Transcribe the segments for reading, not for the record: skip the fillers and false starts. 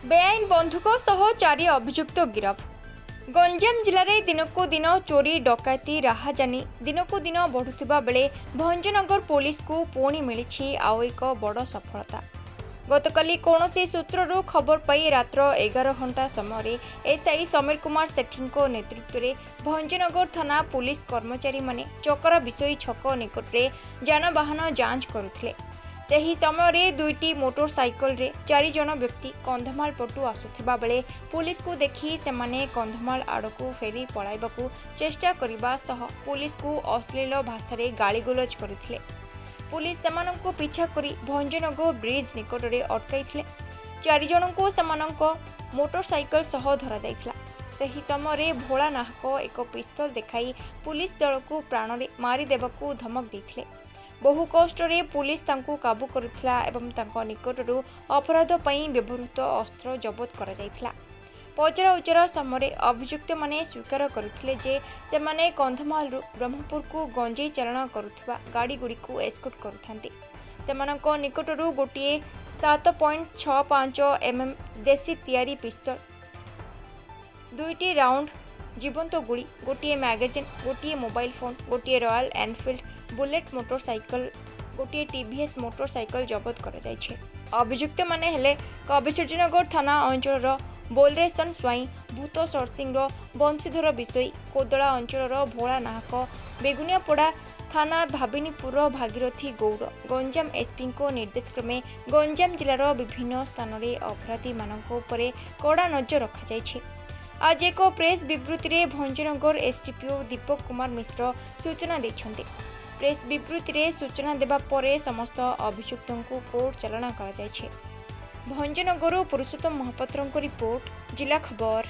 बेआईन बंधुक सह 4 अभियुक्त गिरफ। गंजाम जिले में दिनकू दिन चोरी डकायती राहाजानी दिनकू दिन बढ़ुवा बेले भंजनगर पुलिस को पुणी मिली आउ एक बड़ सफलता। गतकाली कौनसी सूत्रु खबर पाई रात्र 11 घंटा समय एसआई समीर कुमार सेठी नेतृत्व में भंजनगर थाना पुलिस कर्मचारी माने चकर विषय छक निकट में जानवाहन जांच करुथिले। ସେହି ସମୟରେ ଦୁଇଟି ମୋଟର ସାଇକେଲରେ 4 ଜଣ ବ୍ୟକ୍ତି କନ୍ଧମାଳ ପଟୁ ଆସୁଥିବା ବେଳେ ପୁଲିସକୁ ଦେଖି ସେମାନେ କନ୍ଧମାଳ ଆଡ଼କୁ ଫେରି ପଳାଇବାକୁ ଚେଷ୍ଟା କରିବା ସହ ପୁଲିସକୁ ଅଶ୍ଳୀଳ ଭାଷାରେ ଗାଳିଗୁଲଜ କରିଥିଲେ। ପୁଲିସ ସେମାନଙ୍କୁ ପିଛା କରି ଭଞ୍ଜନଗର ବ୍ରିଜ ନିକଟରେ ଅଟକାଇଥିଲେ। 4 ଜଣଙ୍କୁ ସେମାନଙ୍କ ମୋଟର ସାଇକେଲ ସହ ଧରାଯାଇଥିଲା। ସେହି ସମୟରେ ଭୋଳା ନାହକ ଏକ ପିସ୍ତଲ ଦେଖାଇ ପୁଲିସ ଦଳକୁ ପ୍ରାଣରେ ମାରିଦେବାକୁ ଧମକ ଦେଇଥିଲେ। बहु कष्टे पुलिस तांकु काबू करुथिला एवं तांको निकटरू अपराध पई व्यवहृत अस्त्र जबत करा जायथिला। पचरा उचरा समय अभियुक्त माने स्वीकार करथिले जे सेमाने कंधमालरू ब्रह्मपुर को गंजेई चालाण करुथिबा गाड़ी गुडी को एस्कॉर्ट करुथांती। सेमानको निकटरू गोटिए 7.65 mm देसी तैयारी पिस्तल, 2टी राउंड जीवंत गुड़ी, गोटिए मैगजीन, गोटिए मोबाइल फोन, गोटिए रॉयल एनफील्ड बुलेट मोटरसाइकल, गोटे टीवीएस मोटरसाइकल जबत कर अभियुक्त माने हेले कबिसुरनगर थाना अंचल बोलरेसन स्वाई, भूत सरसिंह बंशीधर विषय, कोदला अंचल भोला नाहक, बेगुनियापड़ा थाना भाबिनीपुर भागीरथी गौड़, गंजाम एसपी निर्देशक्रमे गंजाम जिलार विभिन्न स्थान में अपराधी मानक उपरे कड़ा नजर रखा। आज एक प्रेस विवृत्ति में भंजनगर एसडीपीओ दीपक कुमार मिश्र सूचना देछन्ते। प्रेस विवृत्ति में सूचना देबा परे समस्त अभियुक्तों को कोर्ट चालाण करा जायछे। भंजनगर पुरुषोत्तम महापात्र रिपोर्ट, जिला खबर।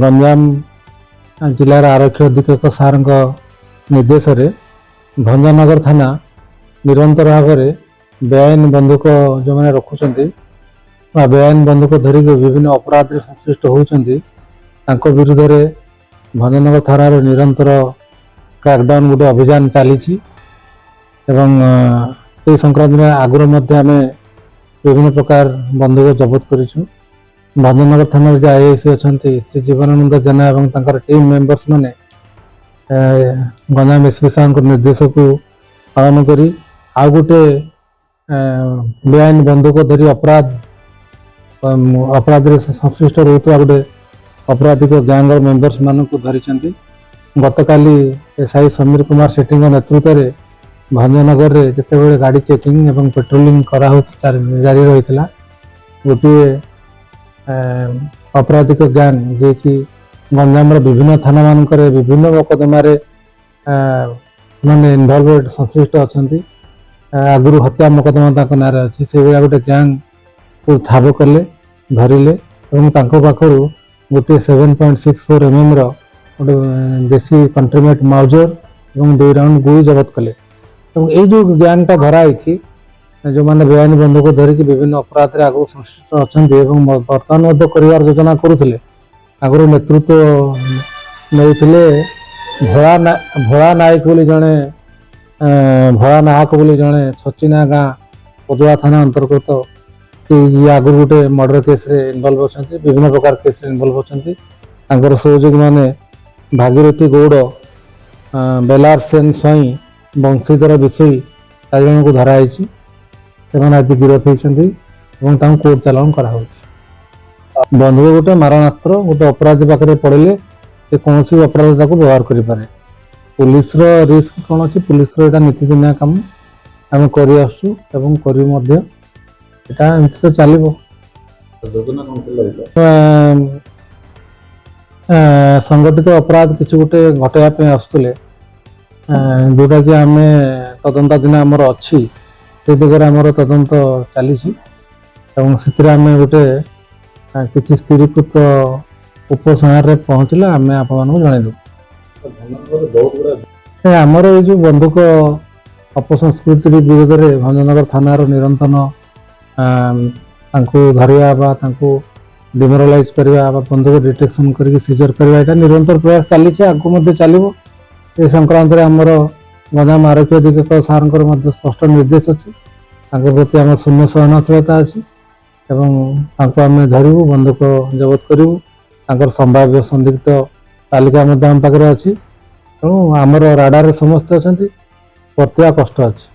गंजाम जिलार आरक्षी अधीक्षक सार निर्देश रे भंजनगर थाना निरंतर भाव में बेआईन बंधुक जो मैंने रखुंट बेआईन बंधुक धरिक विभिन्न अपराध संश्लिष्ट होती विरुद्ध में भंजनगर थाना निरंतर क्रैकडाउन गोटे अभियान चली संक्रांत में आगुरी आम विभिन्न प्रकार बंधुक जबत करूँ। भंजनगर थाना जो आईआईसी अच्छा श्री जीवनानंद जेना और टीम मेंबर्स मैंने गंजाम एसपी साहब निर्देश को पालन कर आउ गोटे बेआईन बंधुक धरी अपराध संश्लिष्ट रोकता गोटे अपराधिक गैंगर मेंबर्स मान धरी गतकाली एसआई समीर कुमार सेठी नेतृत्व में भंजनगर रे जितेबाला गाड़ी चेकिंग एवं पेट्रोलिंग जारी रही गोटे अपराधिक गैंग जे कि गंजाम विभिन्न थाना मानक विभिन्न मकदमार इनवल्व संश्लिष्ट अच्छा आगुरी हत्या मकदमा ना अच्छी से गोटे गैंग को ठाब कले धरिले पाखर गोटे 7.64 mm गोटे देसी कंट्रीमेट माउजर और 2 राउंड गुड़ी जबत कले। ये जो गैंगटा धराई जो मैंने बेआईन बंधुक धरिकी विभिन्न अपराध आगुरी संश्लिष्ट अच्छा बर्तमान कर योजना करुले आगुरी नेतृत्व नौले भोला नायक बोली जड़े भोला नाहक बोली जड़े छचिना गाँ पदुआ थाना अंतर्गत ये आगुरी गोटे मर्डर केस इनवल्व अच्छा विभिन्न प्रकार केस इनवल्व अच्छा सहयोगी मैंने भागीरथी गौड़, बेलार सेन स्वाई, बंशीधर विषय 4 जन को धराई आज गिरफ होती कोर्ट चालाण कर बंधुक गोटे मारणास्त्र गोटे अपराधी पाखे पड़े से कौन भी अपराध व्यवहार करें। पुलिस रिस्क कौन अच्छी पुलिस नीतिदिनिया कम आम कर तो चलो संगठित अपराध किसी गोटे घटाइवाई आसुले जोटा कि आम तदंताधीन आमर अच्छी से दिगरे आमर तदंत चली आम गोटे किसी स्थिरीकृत उपसंहार पहुँचले आम आप जनइबू। आमर ये जो बंधुक अपसंस्कृति विरोध में भंजनगर थानार निरंतर धरवा डिमोरालाइज करवा बंधुक डिटेक्शन करके सीजर करवा यहाँ निरंतर प्रयास चली आगे चलो। ये संक्रांत में आमर गंजाम आरक्षी अधीक्षक सार स्पष्ट निर्देश अच्छी प्रति आम शून्य सहनशीलता अच्छी ଏବଂ ତାଙ୍କୁ ଆମେ ଧରିବୁ, ବନ୍ଧୁକ ଜବତ କରିବୁ। ତାଙ୍କର ସମ୍ଭାବ୍ୟ ସନ୍ଦିଗ୍ଧ ତାଲିକା ମଧ୍ୟ ଆମ ପାଖରେ ଅଛି। ତେଣୁ ଆମର ରାଡାରରେ ସମସ୍ତେ ଅଛନ୍ତି, ପ୍ରତିଆ କଷ୍ଟ ଅଛି।